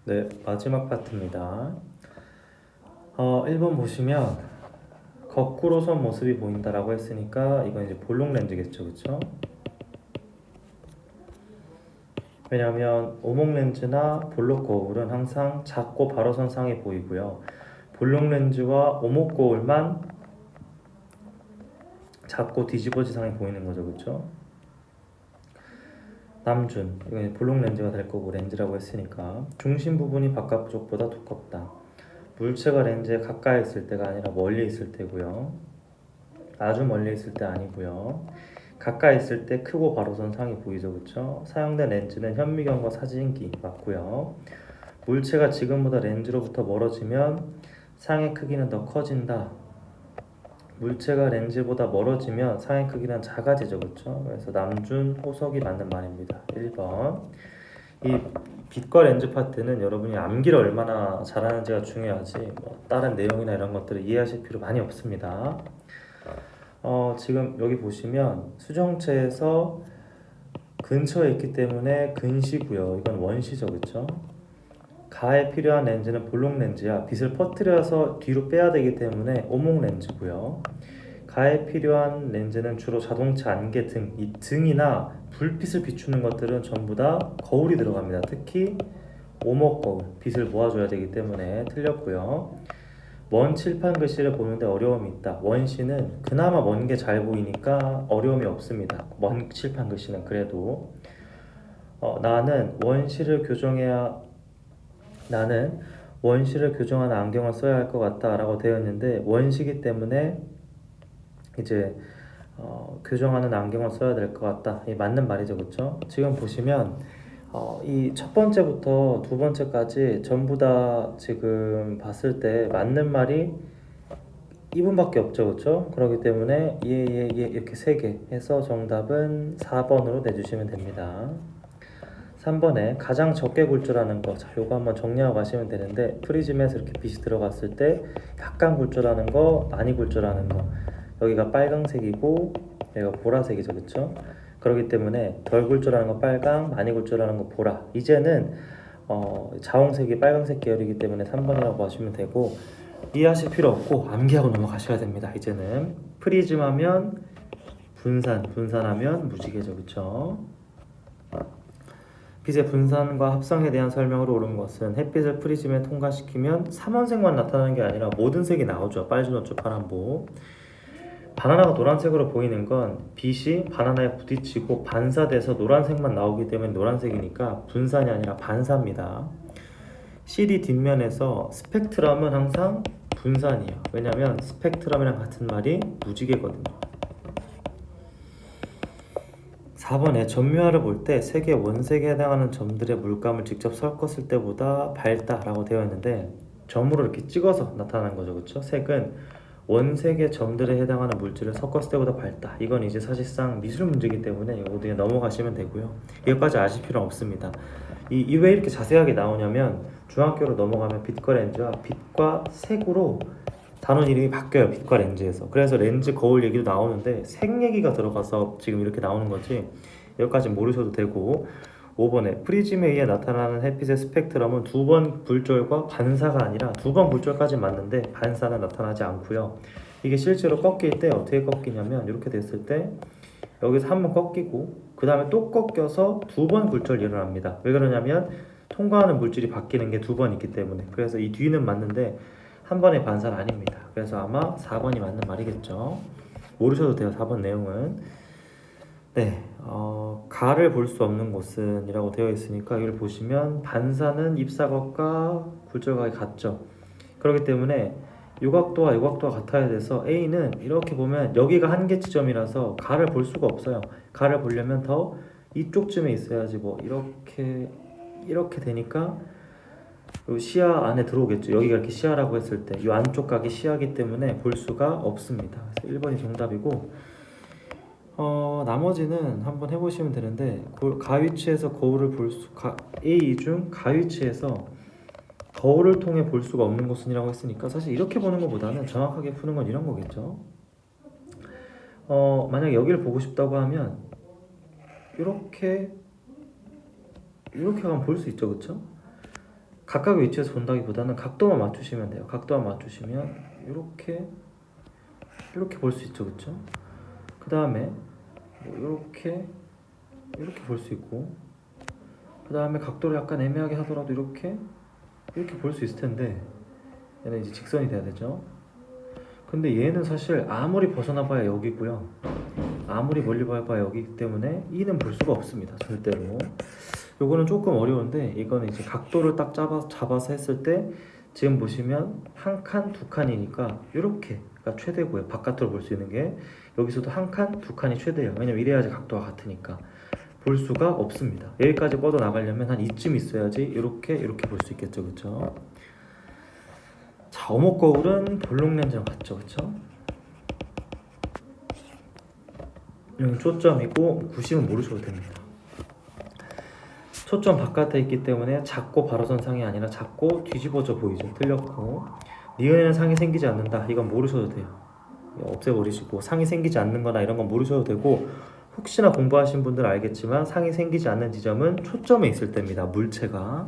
네, 마지막 파트입니다. 1번 보시면 거꾸로 선 모습이 보인다라고 했으니까 이건 이제 볼록 렌즈겠죠, 그렇죠? 왜냐하면 오목 렌즈나 볼록 거울은 항상 작고 바로 선상에 보이고요. 볼록 렌즈와 오목 거울만 작고 뒤집어지상에 보이는 거죠, 그렇죠? 남준, 이건 볼록 렌즈가 될 거고 렌즈라고 했으니까 중심 부분이 바깥쪽보다 두껍다. 물체가 렌즈에 가까이 있을 때가 아니라 멀리 있을 때고요. 아주 멀리 있을 때 아니고요. 가까이 있을 때 크고 바로선 상이 보이죠, 그렇죠? 사용된 렌즈는 현미경과 사진기 맞고요. 물체가 지금보다 렌즈로부터 멀어지면 상의 크기는 더 커진다. 물체가 렌즈보다 멀어지면 상의 크기는 작아지죠, 그렇죠? 그래서 남준, 호석이 맞는 말입니다. 1번. 이 빛과 렌즈 파트는 여러분이 암기를 얼마나 잘하는지가 중요하지 뭐 다른 내용이나 이런 것들을 이해하실 필요 많이 없습니다. 지금 여기 보시면 수정체에서 근처에 있기 때문에 근시고요. 이건 원시죠, 그렇죠? 가에 필요한 렌즈는 볼록 렌즈야. 빛을 퍼뜨려서 뒤로 빼야 되기 때문에 오목 렌즈고요. 가에 필요한 렌즈는 주로 자동차 안개 등, 이 등이나 불빛을 비추는 것들은 전부 다 거울이 들어갑니다. 특히 오목 거울, 빛을 모아줘야 되기 때문에 틀렸고요. 먼 칠판 글씨를 보는데 어려움이 있다. 원시는 그나마 먼 게 잘 보이니까 어려움이 없습니다. 먼 칠판 글씨는 그래도 나는 원시를 교정하는 안경을 써야 할 것 같다라고 되어 있는데 원시기 때문에 이제 교정하는 안경을 써야 될 것 같다. 이 맞는 말이죠, 그렇죠? 지금 보시면 이 첫 번째부터 두 번째까지 전부 다 지금 봤을 때 맞는 말이 이분밖에 없죠, 그렇죠? 그렇기 때문에 예 이렇게 세 개 해서 정답은 4번으로 내주시면 됩니다. 3번에 가장 적게 굴절하는 거. 자, 요거 한번 정리하고 가시면 되는데 프리즘에서 이렇게 빛이 들어갔을 때 약간 굴절하는 거, 많이 굴절하는 거. 여기가 빨강색이고 여기가 보라색이죠, 그렇죠? 그렇기 때문에 덜 굴절하는 거 빨강, 많이 굴절하는 거 보라. 이제는 자홍색이 빨강색 계열이기 때문에 3번이라고 하시면 되고 이해하실 필요 없고 암기하고 넘어가셔야 됩니다. 이제는 프리즘 하면 분산하면 무지개죠, 그렇죠? 빛의 분산과 합성에 대한 설명으로 옳은 것은 햇빛을 프리즘에 통과시키면 삼원색만 나타나는 게 아니라 모든 색이 나오죠. 빨주, 노초, 파란보. 바나나가 노란색으로 보이는 건 빛이 바나나에 부딪히고 반사돼서 노란색만 나오기 때문에 노란색이니까 분산이 아니라 반사입니다. CD 뒷면에서 스펙트럼은 항상 분산이에요. 왜냐하면 스펙트럼이랑 같은 말이 무지개거든요. 4번에 전묘화를 볼 때 색의 원색에 해당하는 점들의 물감을 직접 섞었을 때보다 밝다라고 되어 있는데 점으로 이렇게 찍어서 나타나는 거죠, 그렇죠? 색은 원색의 점들에 해당하는 물질을 섞었을 때보다 밝다. 이건 이제 사실상 미술 문제이기 때문에 이거 그냥 넘어가시면 되고요. 이것까지 아실 필요는 없습니다. 이 왜 이렇게 자세하게 나오냐면 중학교로 넘어가면 빛과 렌즈와 빛과 색으로 단원 이름이 바뀌어요. 빛과 렌즈에서. 그래서 렌즈 거울 얘기도 나오는데 색 얘기가 들어가서 지금 이렇게 나오는 거지. 여기까지 모르셔도 되고 5번에 프리즘에 의해 나타나는 햇빛의 스펙트럼은 두 번 굴절과 반사가 아니라 두 번 굴절까지 맞는데 반사는 나타나지 않고요. 이게 실제로 꺾일 때 어떻게 꺾이냐면 이렇게 됐을 때 여기서 한 번 꺾이고 그 다음에 또 꺾여서 두 번 굴절이 일어납니다. 왜 그러냐면 통과하는 물질이 바뀌는 게 두 번 있기 때문에. 그래서 이 뒤는 맞는데 한 번의 반사는 아닙니다. 그래서 아마 4번이 맞는 말이겠죠. 모르셔도 돼요. 4번 내용은. 네, 가를 볼 수 없는 곳은 이라고 되어 있으니까 이걸 보시면 반사는 입사각과 굴절각이 같죠. 그렇기 때문에 요각도와 요각도가 같아야 돼서 A는 이렇게 보면 여기가 한계 지점이라서 가를 볼 수가 없어요. 가를 보려면 더 이쪽쯤에 있어야지 뭐 이렇게 되니까 요 시야 안에 들어오겠죠. 여기가 이렇게 시야라고 했을 때 이 안쪽 각이 시야기 때문에 볼 수가 없습니다. 그래서 1번이 정답이고 나머지는 한번 해보시면 되는데 가위치에서 거울을 A 중 가위치에서 거울을 통해 볼 수가 없는 곳은이라고 했으니까 사실 이렇게 보는 것보다는 정확하게 푸는 건 이런 거겠죠. 만약 여기를 보고 싶다고 하면 이렇게 하면 볼 수 있죠, 그렇죠? 각각의 위치에서 본다기보다는 각도만 맞추시면 돼요. 각도만 맞추시면 이렇게 볼 수 있죠, 그렇죠? 그 다음에 이렇게 볼 수 있고, 그 다음에 각도를 약간 애매하게 하더라도 이렇게 볼 수 있을 텐데, 얘는 이제 직선이 돼야 되죠. 근데 얘는 사실 아무리 벗어나봐야 여기고요, 아무리 멀리 봐야 여기기 때문에 E는 볼 수가 없습니다, 절대로. 요거는 조금 어려운데, 이거는 이제 각도를 딱 잡아서 했을 때 지금 보시면 한 칸, 두 칸이니까 이렇게가 최대고요. 바깥으로 볼 수 있는 게 여기서도 한 칸, 두 칸이 최대예요. 왜냐면 이래야지 각도가 같으니까. 볼 수가 없습니다. 여기까지 뻗어 나가려면 한 이쯤 있어야지 이렇게 볼 수 있겠죠, 그렇죠? 자, 어묵 거울은 볼록 렌즈랑 같죠, 그렇죠? 여기 초점이고 구심은 모르셔도 됩니다. 초점 바깥에 있기 때문에 작고 바로선 상이 아니라 작고 뒤집어져 보이죠. 틀렸고, 니은에는 상이 생기지 않는다. 이건 모르셔도 돼요. 없애버리시고, 상이 생기지 않는 거나 이런 건 모르셔도 되고, 혹시나 공부하신 분들은 알겠지만 상이 생기지 않는 지점은 초점에 있을 때입니다. 물체가.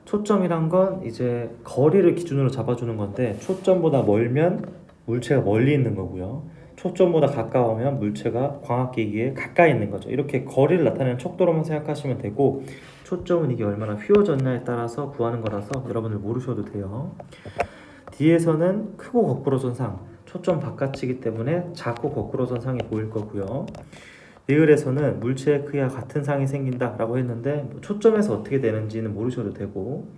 초점이란 건 이제 거리를 기준으로 잡아주는 건데, 초점보다 멀면 물체가 멀리 있는 거고요, 초점보다 가까우면 물체가 광학기기에 가까이 있는 거죠. 이렇게 거리를 나타내는 척도로만 생각하시면 되고, 초점은 이게 얼마나 휘어졌냐에 따라서 구하는 거라서 여러분들 모르셔도 돼요. 뒤에서는 크고 거꾸로선 상, 초점 바깥이기 때문에 작고 거꾸로선 상이 보일 거고요. 리을에서는 물체의 크기와 같은 상이 생긴다라고 했는데, 초점에서 어떻게 되는지는 모르셔도 되고,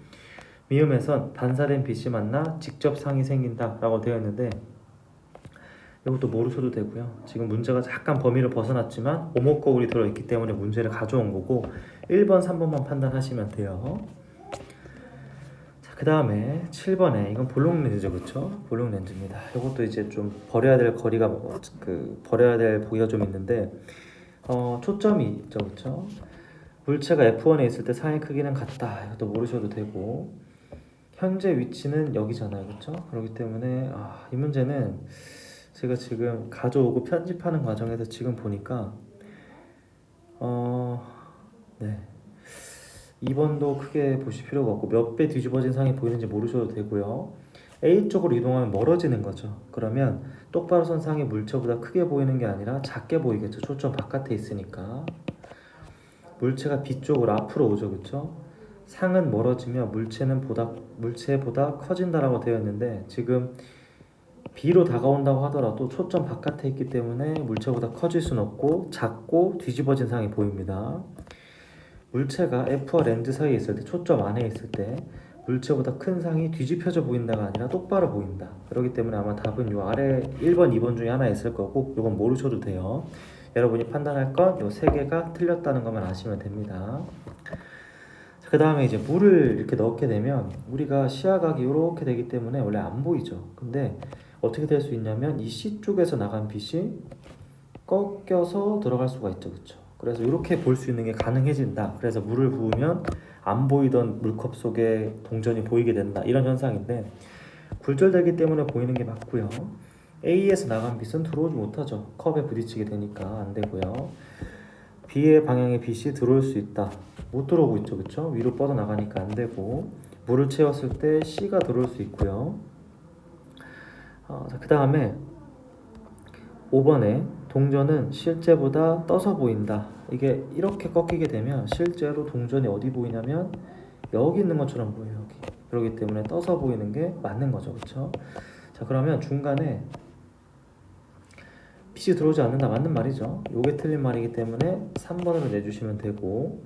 미음에선 반사된 빛이 만나 직접 상이 생긴다라고 되어 있는데, 이것도 모르셔도 되고요. 지금 문제가 약간 범위를 벗어났지만 오목 거울이 들어있기 때문에 문제를 가져온 거고, 1번, 3번만 판단하시면 돼요. 자, 그 다음에 7번에 이건 볼록 렌즈죠, 그렇죠? 볼록 렌즈입니다. 이것도 이제 좀 버려야 될 거리가 버려야 될 보기가 좀 있는데, 초점이 있죠, 그렇죠? 물체가 F1에 있을 때 상의 크기는 같다. 이것도 모르셔도 되고, 현재 위치는 여기잖아요, 그렇죠? 그렇기 때문에 이 문제는 제가 지금 가져오고 편집하는 과정에서 지금 보니까 네, 2번도 크게 보실 필요가 없고, 몇 배 뒤집어진 상이 보이는지 모르셔도 되고요. A 쪽으로 이동하면 멀어지는 거죠. 그러면 똑바로 선 상이 물체보다 크게 보이는 게 아니라 작게 보이겠죠. 초점 바깥에 있으니까. 물체가 B 쪽으로 앞으로 오죠, 그렇죠? 상은 멀어지며 물체보다 커진다라고 되어 있는데, 지금 B로 다가온다고 하더라도 초점 바깥에 있기 때문에 물체보다 커질 수는 없고, 작고 뒤집어진 상이 보입니다. 물체가 F와 렌즈 사이에 있을 때, 초점 안에 있을 때 물체보다 큰 상이 뒤집혀져 보인다가 아니라 똑바로 보인다. 그렇기 때문에 아마 답은 요 아래 1번, 2번 중에 하나 있을 거고, 이건 모르셔도 돼요. 여러분이 판단할 건 요 세 개가 틀렸다는 것만 아시면 됩니다. 그 다음에 이제 물을 이렇게 넣게 되면 우리가 시야각이 이렇게 되기 때문에 원래 안 보이죠. 근데 어떻게 될 수 있냐면 이 C 쪽에서 나간 빛이 꺾여서 들어갈 수가 있죠, 그렇죠? 그래서 이렇게 볼 수 있는 게 가능해진다. 그래서 물을 부으면 안 보이던 물컵 속에 동전이 보이게 된다, 이런 현상인데, 굴절되기 때문에 보이는 게 맞고요. A에서 나간 빛은 들어오지 못하죠. 컵에 부딪히게 되니까 안 되고요. B의 방향의 빛이 들어올 수 있다. 못 들어오고 있죠, 그렇죠? 위로 뻗어 나가니까 안 되고, 물을 채웠을 때 C가 들어올 수 있고요. 그 다음에 5번에 동전은 실제보다 떠서 보인다. 이게 이렇게 꺾이게 되면 실제로 동전이 어디 보이냐면 여기 있는 것처럼 보여요, 여기. 그렇기 때문에 떠서 보이는 게 맞는 거죠, 그렇죠? 자, 그러면 중간에 빛이 들어오지 않는다, 맞는 말이죠. 요게 틀린 말이기 때문에 3번으로 내주시면 되고,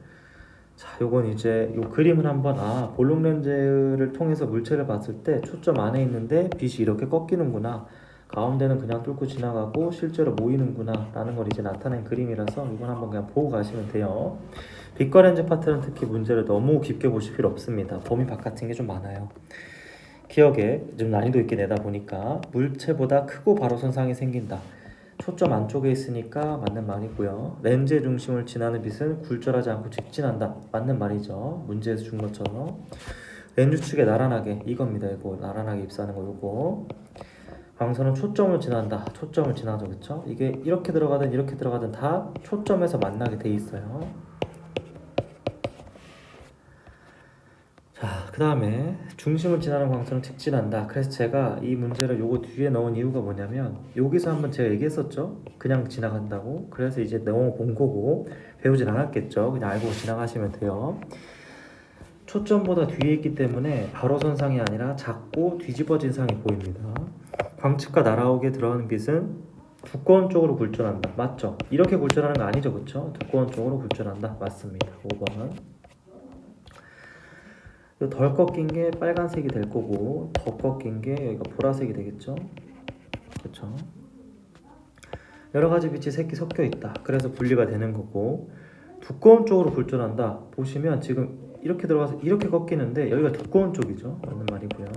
자, 요건 이제 요 그림을 한번 볼록 렌즈를 통해서 물체를 봤을 때 초점 안에 있는데 빛이 이렇게 꺾이는구나, 가운데는 그냥 뚫고 지나가고 실제로 모이는구나 라는 걸 이제 나타낸 그림이라서 이건 한번 그냥 보고 가시면 돼요. 빛과 렌즈 파트는 특히 문제를 너무 깊게 보실 필요 없습니다. 범위 바깥인 게 좀 많아요. 기억에 좀 난이도 있게 내다 보니까 물체보다 크고 바로 선상이 생긴다. 초점 안쪽에 있으니까 맞는 말이고요. 렌즈의 중심을 지나는 빛은 굴절하지 않고 직진한다. 맞는 말이죠. 문제에서 준 것처럼. 렌즈 축에 나란하게, 이겁니다. 이거 나란하게 입사하는 거 요거. 광선은 초점을 지난다. 초점을 지나죠, 그쵸? 이게 이렇게 들어가든 이렇게 들어가든 다 초점에서 만나게 돼 있어요. 자, 그 다음에 중심을 지나는 광선은 직진한다. 그래서 제가 이 문제를 요거 뒤에 넣은 이유가 뭐냐면 여기서 한번 제가 얘기했었죠. 그냥 지나간다고. 그래서 이제 너무 본 거고 배우진 않았겠죠. 그냥 알고 지나가시면 돼요. 초점보다 뒤에 있기 때문에 바로 선상이 아니라 작고 뒤집어진 상이 보입니다. 광측과 날아오게 들어가는 빛은 두꺼운 쪽으로 굴절한다. 맞죠? 이렇게 굴절하는 거 아니죠, 그렇죠? 두꺼운 쪽으로 굴절한다. 맞습니다. 5번. 덜 꺾인 게 빨간색이 될 거고 더 꺾인 게 여기가 보라색이 되겠죠. 그렇죠. 여러 가지 빛이 색이 섞여 있다. 그래서 분리가 되는 거고 두꺼운 쪽으로 굴절한다. 보시면 지금 이렇게 들어가서 이렇게 꺾이는데 여기가 두꺼운 쪽이죠. 맞는 말이고요.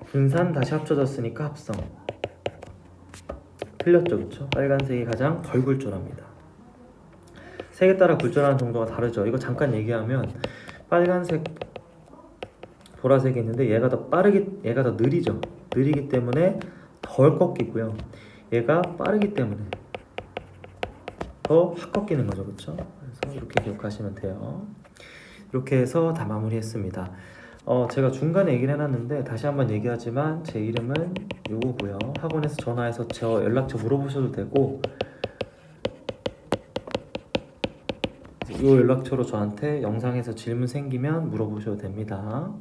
분산 다시 합쳐졌으니까 합성. 틀렸죠, 그렇죠? 빨간색이 가장 덜 굴절합니다. 색에 따라 굴절하는 정도가 다르죠. 이거 잠깐 얘기하면 빨간색, 보라색이 있는데 얘가 더 느리죠. 느리기 때문에 덜 꺾이고요. 얘가 빠르기 때문에 더 확 꺾이는 거죠, 그렇죠? 그래서 이렇게 기억하시면 돼요. 이렇게 해서 다 마무리했습니다. 제가 중간에 얘기를 해놨는데 다시 한번 얘기하지만 제 이름은 요거고요. 학원에서 전화해서 저 연락처 물어보셔도 되고 이 연락처로 저한테 영상에서 질문 생기면 물어보셔도 됩니다.